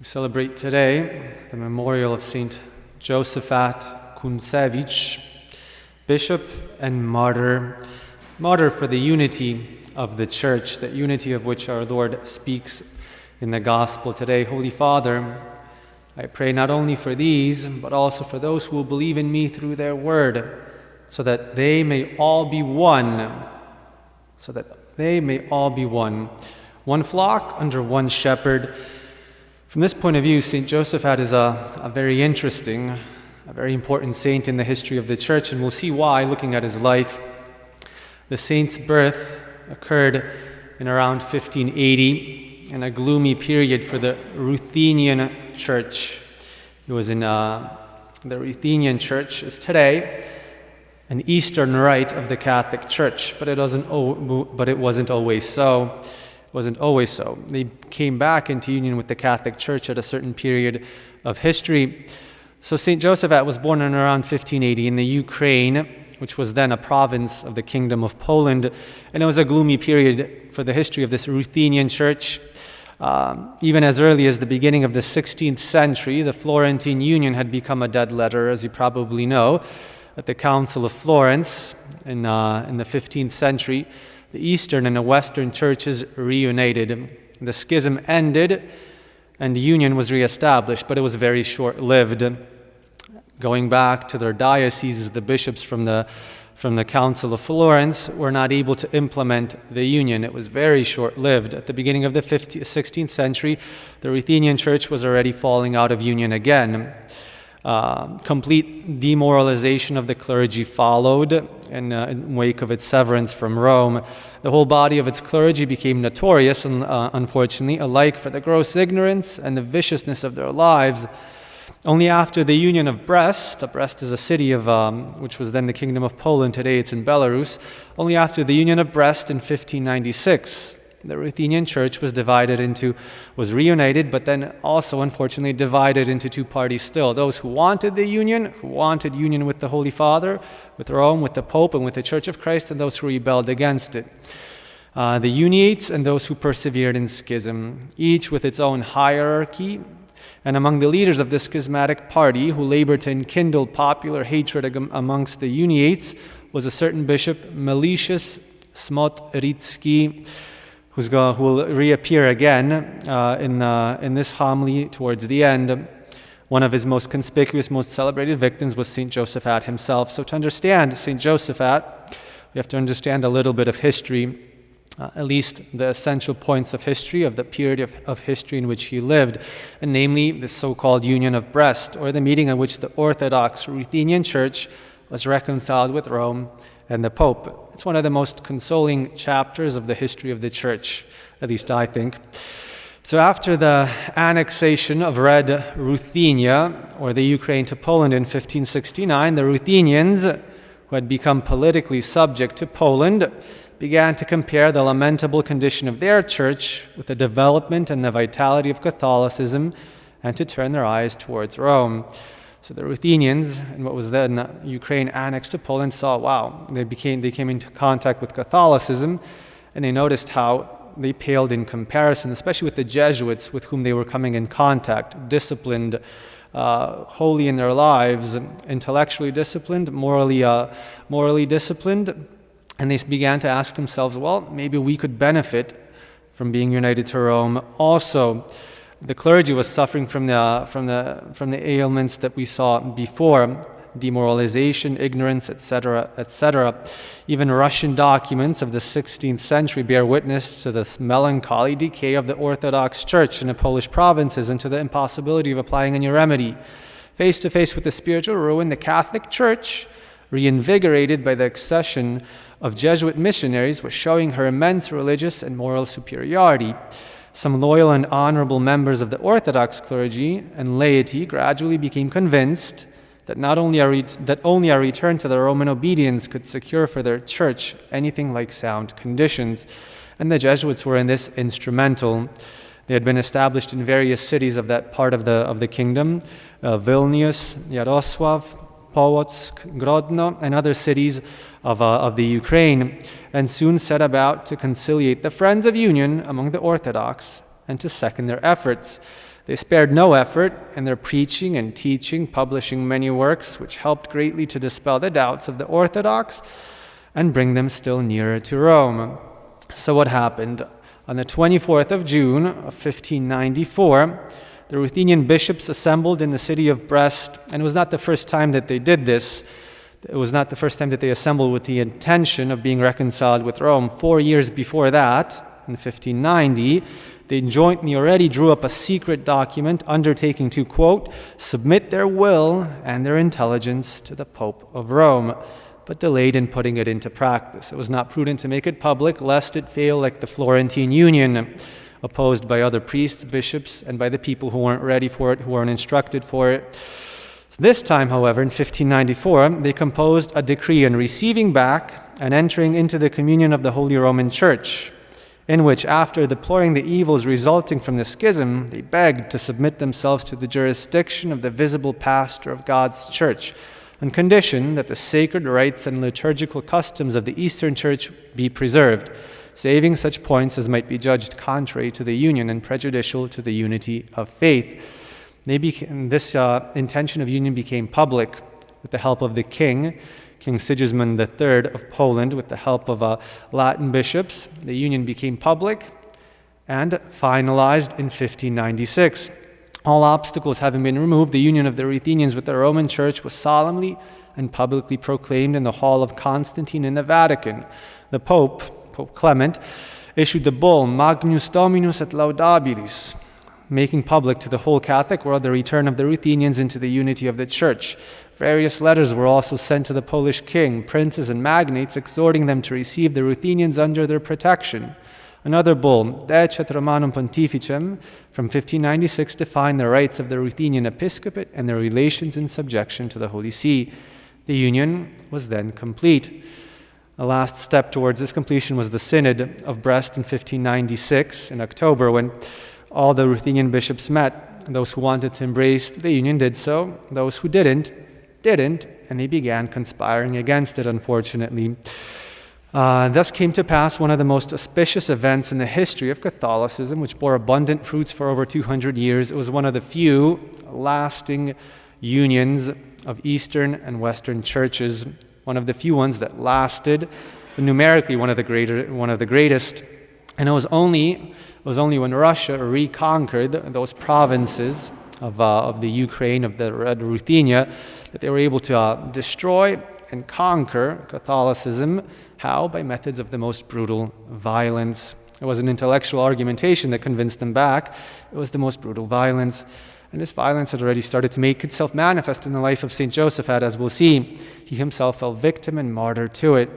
celebrate today the memorial of Saint Josaphat Kuntsevich, bishop and martyr for the unity of the Church, that unity of which our Lord speaks in the Gospel today. Holy Father, I pray not only for these, but also for those who will believe in me through their word, so that they may all be one, one flock under one shepherd. From this point of view, St. Josaphat is a very interesting, a very important saint in the history of the Church, and we'll see why looking at his life. The saint's birth occurred in around 1580, in a gloomy period for the Ruthenian Church. It was in the Ruthenian Church is today an eastern rite of the Catholic Church, but it wasn't always so. They came back into union with the Catholic Church at a certain period of history. So St. Josaphat was born in around 1580 in the Ukraine, which was then a province of the Kingdom of Poland, and it was a gloomy period for the history of this Ruthenian Church. Even as early as the beginning of the 16th century, the Florentine Union had become a dead letter, as you probably know. At the Council of Florence in the 15th century, the Eastern and the Western churches reunited. The schism ended and the union was reestablished, but it was very short-lived. Going back to their dioceses, the bishops from the Council of Florence were not able to implement the union. It was very short-lived. At the beginning of the 16th century, the Ruthenian Church was already falling out of union again. Complete demoralization of the clergy followed in wake of its severance from Rome. The whole body of its clergy became notorious, unfortunately, alike for the gross ignorance and the viciousness of their lives. Only after the Union of Brest is a city of which was then the Kingdom of Poland, today it's in Belarus, only after the Union of Brest in 1596, the Ruthenian Church was reunited, but then also, unfortunately, divided into two parties still. Those who wanted union with the Holy Father, with Rome, with the Pope, and with the Church of Christ, and those who rebelled against it. The Uniates and those who persevered in schism, each with its own hierarchy. And among the leaders of the schismatic party who labored to enkindle popular hatred amongst the Uniates was a certain bishop, Meletius Smotritsky, who will reappear again in this homily towards the end. One of his most conspicuous, most celebrated victims was St. Josaphat himself. So to understand St. Josaphat, we have to understand a little bit of history, at least the essential points of history, of the period of history in which he lived, and namely the so-called Union of Brest, or the meeting at which the Orthodox Ruthenian Church was reconciled with Rome and the Pope. It's one of the most consoling chapters of the history of the Church, at least I think. So after the annexation of Red Ruthenia, or the Ukraine, to Poland in 1569, the Ruthenians, who had become politically subject to Poland, began to compare the lamentable condition of their church with the development and the vitality of Catholicism, and to turn their eyes towards Rome. So the Ruthenians, in what was then Ukraine annexed to Poland, saw, wow, they came into contact with Catholicism, and they noticed how they paled in comparison, especially with the Jesuits with whom they were coming in contact, disciplined, holy in their lives, intellectually disciplined, morally disciplined. And they began to ask themselves, well, maybe we could benefit from being united to Rome also. The clergy was suffering from the ailments that we saw before, demoralization, ignorance, etc., etc. Even Russian documents of the 16th century bear witness to this melancholy decay of the Orthodox Church in the Polish provinces and to the impossibility of applying any remedy. Face to face with the spiritual ruin, the Catholic Church, reinvigorated by the accession of Jesuit missionaries, was showing her immense religious and moral superiority. Some loyal and honorable members of the Orthodox clergy and laity gradually became convinced that only a return to the Roman obedience could secure for their church anything like sound conditions, and the Jesuits were in this instrumental. They had been established in various cities of that part of the kingdom, Vilnius, Yarosław, Polotsk, Grodno, and other cities of the Ukraine, and soon set about to conciliate the friends of union among the Orthodox and to second their efforts. They spared no effort in their preaching and teaching, publishing many works which helped greatly to dispel the doubts of the Orthodox and bring them still nearer to Rome. So what happened? On the 24th of June of 1594, the Ruthenian bishops assembled in the city of Brest, and it was not the first time that they did this. It was not the first time that they assembled with the intention of being reconciled with Rome. 4 years before that, in 1590, they jointly already drew up a secret document undertaking to, quote, submit their will and their intelligence to the Pope of Rome, but delayed in putting it into practice. It was not prudent to make it public, lest it fail like the Florentine Union, opposed by other priests, bishops, and by the people who weren't ready for it, who weren't instructed for it. This time, however, in 1594, they composed a decree on receiving back and entering into the communion of the Holy Roman Church, in which, after deploring the evils resulting from the schism, they begged to submit themselves to the jurisdiction of the visible pastor of God's Church, on condition that the sacred rites and liturgical customs of the Eastern Church be preserved, saving such points as might be judged contrary to the union and prejudicial to the unity of faith. This intention of union became public with the help of the king, King Sigismund III of Poland, with the help of Latin bishops. The union became public and finalized in 1596. All obstacles having been removed, the union of the Ruthenians with the Roman Church was solemnly and publicly proclaimed in the Hall of Constantine in the Vatican. The Pope Clement, issued the bull Magnus Dominus et Laudabilis, making public to the whole Catholic world the return of the Ruthenians into the unity of the Church. Various letters were also sent to the Polish king, princes, and magnates, exhorting them to receive the Ruthenians under their protection. Another bull, Decet Romanum Pontificem, from 1596, defined the rights of the Ruthenian episcopate and their relations in subjection to the Holy See. The union was then complete. The last step towards this completion was the Synod of Brest in 1596, in October, when all the Ruthenian bishops met. Those who wanted to embrace the union did so. Those who didn't, and they began conspiring against it, unfortunately. Thus came to pass one of the most auspicious events in the history of Catholicism, which bore abundant fruits for over 200 years. It was one of the few lasting unions of Eastern and Western churches, one of the few ones that lasted, numerically one of the greatest. And it was only when Russia reconquered those provinces of the Ukraine, of the Red Ruthenia, that they were able to destroy and conquer Catholicism. How? By methods of the most brutal violence. It was an intellectual argumentation that convinced them back. It was the most brutal violence. And this violence had already started to make itself manifest in the life of St. Josaphat, as we'll see. He himself fell victim and martyr to it.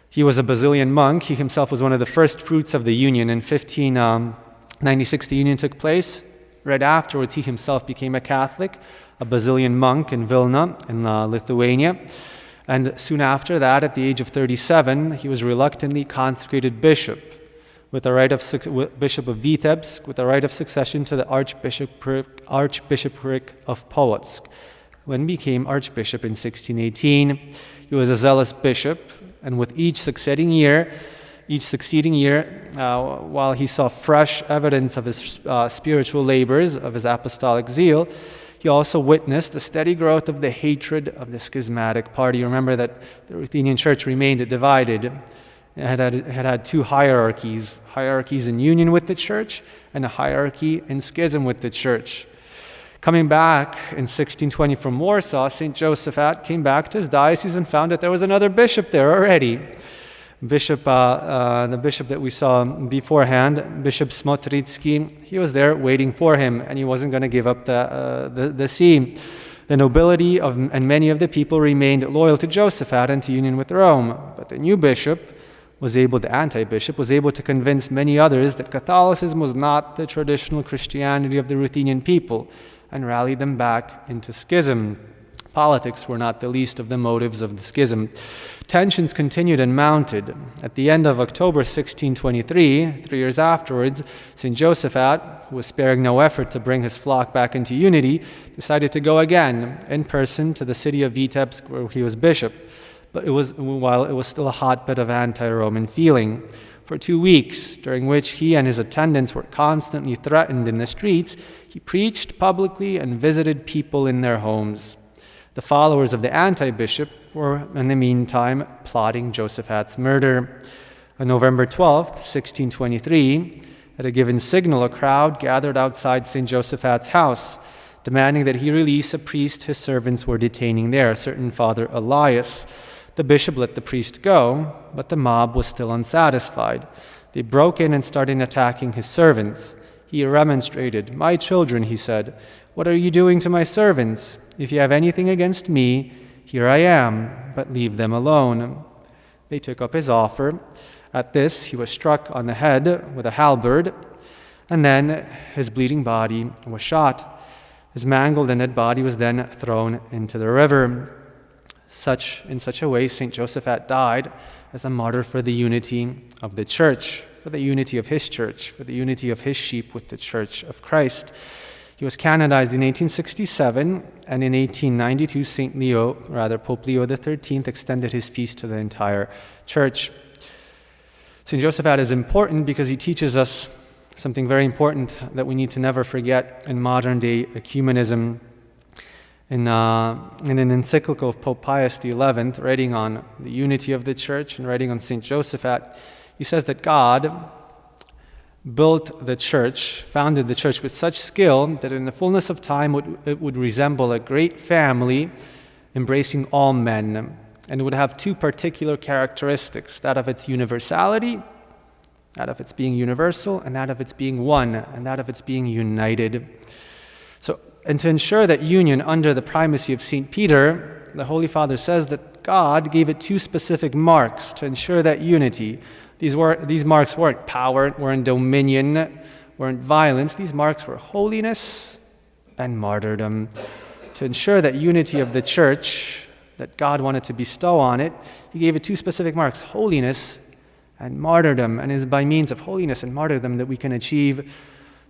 He was a Basilian monk. He himself was one of the first fruits of the union. In 1596, the union took place. Right afterwards, he himself became a Catholic, a Basilian monk in Vilna, in Lithuania. And soon after that, at the age of 37, he was reluctantly consecrated bishop, with the right of Bishop of Vitebsk, with the right of succession to the Archbishopric of Polotsk. When he became archbishop in 1618, he was a zealous bishop, and with each succeeding year, while he saw fresh evidence of his spiritual labors, of his apostolic zeal, he also witnessed the steady growth of the hatred of the schismatic party. Remember that the Ruthenian Church remained divided. It had two hierarchies in union with the Church and a hierarchy in schism with the Church. Coming back in 1620 from Warsaw, St. Josaphat came back to his diocese and found that there was another bishop there already. The bishop that we saw beforehand, Bishop Smotritsky, he was there waiting for him, and he wasn't going to give up the see. The nobility and many of the people remained loyal to Josaphat and to union with Rome, but the new bishop the anti-bishop was able to convince many others that Catholicism was not the traditional Christianity of the Ruthenian people, and rallied them back into schism. Politics were not the least of the motives of the schism. Tensions continued and mounted. At the end of October 1623, 3 years afterwards, St. Josaphat, who was sparing no effort to bring his flock back into unity, decided to go again in person to the city of Vitebsk, where he was bishop. But while it was still a hotbed of anti-Roman feeling. For 2 weeks, during which he and his attendants were constantly threatened in the streets, he preached publicly and visited people in their homes. The followers of the anti-bishop were, in the meantime, plotting Josaphat's murder. On November 12th, 1623, at a given signal, a crowd gathered outside St. Josaphat's house, demanding that he release a priest his servants were detaining there, a certain Father Elias. The bishop let the priest go, but the mob was still unsatisfied. They broke in and started attacking his servants. He remonstrated. "My children," he said, "what are you doing to my servants? If you have anything against me, here I am, but leave them alone." They took up his offer. At this, he was struck on the head with a halberd, and then his bleeding body was shot. His mangled and dead body was then thrown into the river. In such a way, St. Josaphat died as a martyr for the unity of the Church, for the unity of his Church, for the unity of his sheep with the Church of Christ. He was canonized in 1867, and in 1892, Pope Leo XIII extended his feast to the entire Church. St. Josaphat is important because he teaches us something very important that we need to never forget in modern-day ecumenism. In an encyclical of Pope Pius XI, writing on the unity of the Church and writing on St. Josaphat, he says that God built the Church, founded the Church with such skill that in the fullness of time it would resemble a great family embracing all men, and it would have two particular characteristics, that of its universality, that of its being universal, and that of its being one, and that of its being united. And to ensure that union under the primacy of St. Peter, the Holy Father says that God gave it two specific marks to ensure that unity. These marks weren't power, weren't dominion, weren't violence. These marks were holiness and martyrdom. To ensure that unity of the Church that God wanted to bestow on it, he gave it two specific marks, holiness and martyrdom. And it is by means of holiness and martyrdom that we can achieve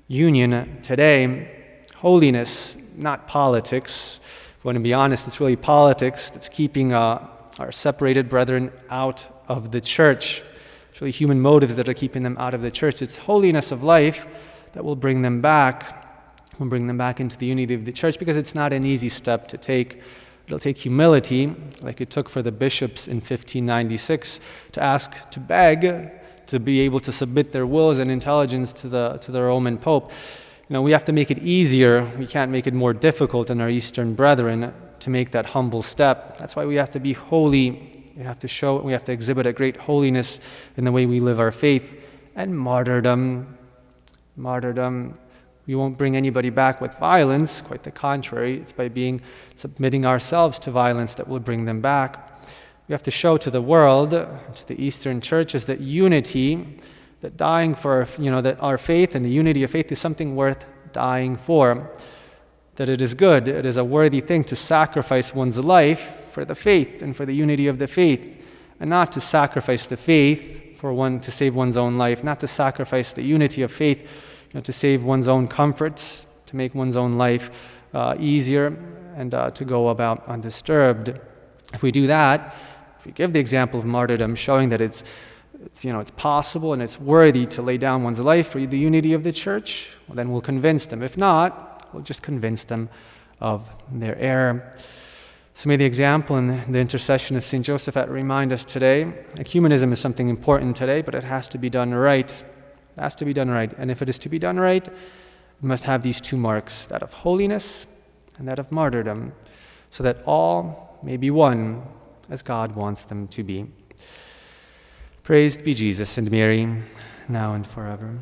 union today. Holiness, not politics. If we want to be honest, it's really politics that's keeping our separated brethren out of the Church. It's really human motives that are keeping them out of the Church. It's holiness of life that will bring them back. Will bring them back into the unity of the Church, because it's not an easy step to take. It'll take humility, like it took for the bishops in 1596 to beg to be able to submit their wills and intelligence to the Roman Pope. We have to make it easier. We can't make it more difficult in our Eastern brethren to make that humble step. That's why we have to be holy. We have to exhibit a great holiness in the way we live our faith. And martyrdom. We won't bring anybody back with violence. Quite the contrary. It's by submitting ourselves to violence that will bring them back. We have to show to the world, to the Eastern churches, that unity, that dying for, that our faith and the unity of faith is something worth dying for. That it is good, it is a worthy thing to sacrifice one's life for the faith and for the unity of the faith, and not to sacrifice the faith to save one's own life, not to sacrifice the unity of faith, to save one's own comforts, to make one's own life easier, and to go about undisturbed. If we do that, if we give the example of martyrdom, showing that it's possible and it's worthy to lay down one's life for the unity of the Church, well, then we'll convince them. If not, we'll just convince them of their error. So may the example and the intercession of St. Josaphat remind us today, ecumenism is something important today, but it has to be done right. It has to be done right. And if it is to be done right, it must have these two marks, that of holiness and that of martyrdom, so that all may be one as God wants them to be. Praised be Jesus and Mary, now and forever.